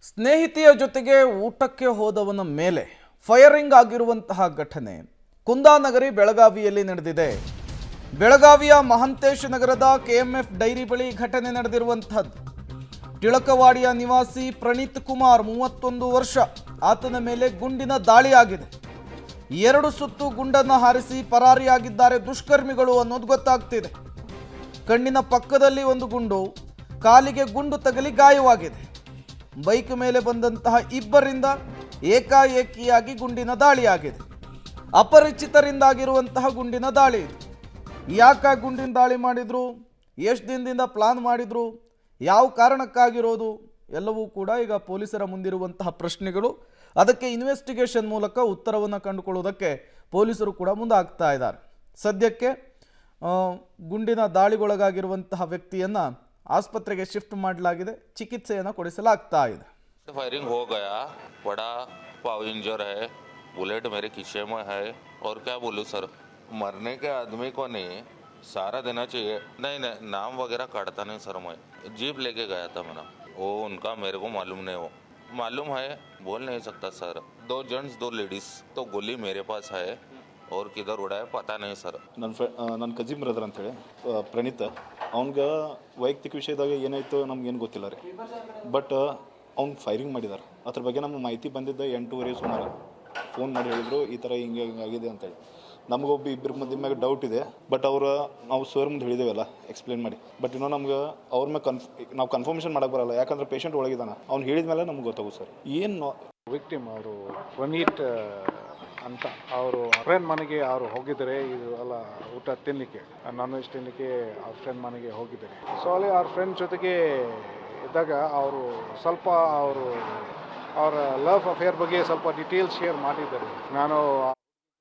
ಸ್ನೇಹಿತೆಯ ಜೊತೆಗೆ ಊಟಕ್ಕೆ ಹೋದವನ ಮೇಲೆ ಫೈರಿಂಗ್ ಆಗಿರುವಂತಹ ಘಟನೆ ಕುಂದಾನಗರಿ ಬೆಳಗಾವಿಯಲ್ಲಿ ನಡೆದಿದೆ. ಬೆಳಗಾವಿಯ ಮಹಂತೇಶ ನಗರದ ಕೆಎಂಎಫ್ ಡೈರಿ ಬಳಿ ಘಟನೆ ನಡೆದಿರುವಂತಹದ್ದು. ಟಿಳಕವಾಡಿಯ ನಿವಾಸಿ ಪ್ರಣೀತ್ ಕುಮಾರ್ 31 ವರ್ಷ, ಆತನ ಮೇಲೆ ಗುಂಡಿನ ದಾಳಿ ಆಗಿದೆ. 2 ಸುತ್ತು ಗುಂಡನ್ನು ಹಾರಿಸಿ ಪರಾರಿಯಾಗಿದ್ದಾರೆ ದುಷ್ಕರ್ಮಿಗಳು ಅನ್ನೋದು ಗೊತ್ತಾಗ್ತಿದೆ. ಕಣ್ಣಿನ ಪಕ್ಕದಲ್ಲಿ ಒಂದು ಗುಂಡು, ಕಾಲಿಗೆ ಗುಂಡು ತಗಲಿ ಗಾಯವಾಗಿದೆ. ಬೈಕ್ ಮೇಲೆ ಬಂದಂತಹ ಇಬ್ಬರಿಂದ ಏಕಾಏಕಿಯಾಗಿ ಗುಂಡಿನ ದಾಳಿಯಾಗಿದೆ. ಅಪರಿಚಿತರಿಂದಾಗಿರುವಂತಹ ಗುಂಡಿನ ದಾಳಿ ಇದು. ಯಾಕೆ ಗುಂಡಿನ ದಾಳಿ ಮಾಡಿದ್ರು, ಎಷ್ಟು ದಿನದಿಂದ ಪ್ಲಾನ್ ಮಾಡಿದ್ರು, ಯಾವ ಕಾರಣಕ್ಕಾಗಿರೋದು ಎಲ್ಲವೂ ಕೂಡ ಈಗ ಪೊಲೀಸರ ಮುಂದಿರುವಂತಹ ಪ್ರಶ್ನೆಗಳು. ಅದಕ್ಕೆ ಇನ್ವೆಸ್ಟಿಗೇಷನ್ ಮೂಲಕ ಉತ್ತರವನ್ನು ಕಂಡುಕೊಳ್ಳುವುದಕ್ಕೆ ಪೊಲೀಸರು ಕೂಡ ಮುಂದಾಗ್ತಾ ಇದ್ದಾರೆ. ಸದ್ಯಕ್ಕೆ ಗುಂಡಿನ ದಾಳಿಗೊಳಗಾಗಿರುವಂತಹ ವ್ಯಕ್ತಿಯನ್ನು ಆಸ್ಪತ್ರೆಗೆ ಶಿಫ್ಟ್ ಮಾಡಲಾಗಿದೆ, ಚಿಕಿತ್ಸೆಯನ್ನು ಕೊಡಿಸಲಾಗ್ತಾ ಇದೆ. फायरिंग हो गया, बड़ा पाव इंजर है, बुलेट मेरे खीसे में है और क्या बोलूँ सर, मरने के आदमी को नहीं सारा देना चाहिए। नहीं नाम वगैरह काटता नहीं सर, मैं जीप लेके गया था मेरा, वो उनका मेरे को मालूम नहीं, वो मालूम है बोल नहीं सकता सर। 2 जेंट्स 2 लेडीज, तो गोली मेरे पास है और किधर उड़ा है पता नहीं सर। ನನ್ನ ಕಜಿನ್ ಬ್ರದರ್ ಅಂತೇಳಿ ಪ್ರಣೀತ್, ಅವ್ನಿಗೆ ವೈಯಕ್ತಿಕ ವಿಷಯದಾಗ ಏನಾಯಿತು ನಮ್ಗೇನು ಗೊತ್ತಿಲ್ಲ ರೀ. ಬಟ್ ಅವ್ನು ಫೈರಿಂಗ್ ಮಾಡಿದ್ದಾರೆ. ಅದ್ರ ಬಗ್ಗೆ ನಮ್ಮ ಮಾಹಿತಿ ಬಂದಿದ್ದ 8:30 ಸುಮಾರು ಫೋನ್ ಮಾಡಿ ಹೇಳಿದ್ರು ಈ ಥರ ಹಿಂಗೆ ಆಗಿದೆ ಅಂತೇಳಿ. ನಮಗೊಬ್ಬ ಇಬ್ಬರ ಮಂದಿ ಮ್ಯಾಗ ಡೌಟ್ ಇದೆ. ಬಟ್ ನಾವು ಸರ್ ಮುಂದೆ ಹೇಳಿದೇವಲ್ಲ ಎಕ್ಸ್ಪ್ಲೇನ್ ಮಾಡಿ. ಬಟ್ ಇನ್ನೂ ನಮ್ಗೆ ಅವ್ರ ಮ್ಯಾಗ ನಾವು ಕನ್ಫರ್ಮೇಷನ್ ಮಾಡೋಕೆ ಬರಲ್ಲ, ಯಾಕಂದ್ರೆ ಪೇಷಂಟ್ ಒಳಗಿದ್ದಾನೆ. ಅವ್ನು ಹೇಳಿದ ಮೇಲೆ ನಮ್ಗೆ ಗೊತ್ತಾಗುತ್ತೆ ಸರ್. ಏನು ವಿಕ್ಟಿಮ್ ಅವರು ಪ್ರಣೀತ್ ಅಂತ ಅವರು ಫ್ರೆಂಡ್ ಮನೆಗೆ ಅವರು ಹೋಗಿದ್ದಾರೆ. ಇದು ಎಲ್ಲ ಊಟ ತಿನ್ನಲಿಕ್ಕೆ, ನಾನ್ ವೆಜ್ ತಿನ್ನಲಿಕ್ಕೆ ಅವ್ರ ಫ್ರೆಂಡ್ ಮನೆಗೆ ಹೋಗಿದ್ದಾರೆ. ಸೊ ಅಲ್ಲಿ ಅವ್ರ ಫ್ರೆಂಡ್ ಜೊತೆಗೆ ಇದ್ದಾಗ ಅವರು ಸ್ವಲ್ಪ ಅವರ ಲವ್ ಅಫೇರ್ ಬಗ್ಗೆ ಸ್ವಲ್ಪ ಡೀಟೇಲ್ಸ್ ಶೇರ್ ಮಾಡಿದ್ದಾರೆ. ನಾನು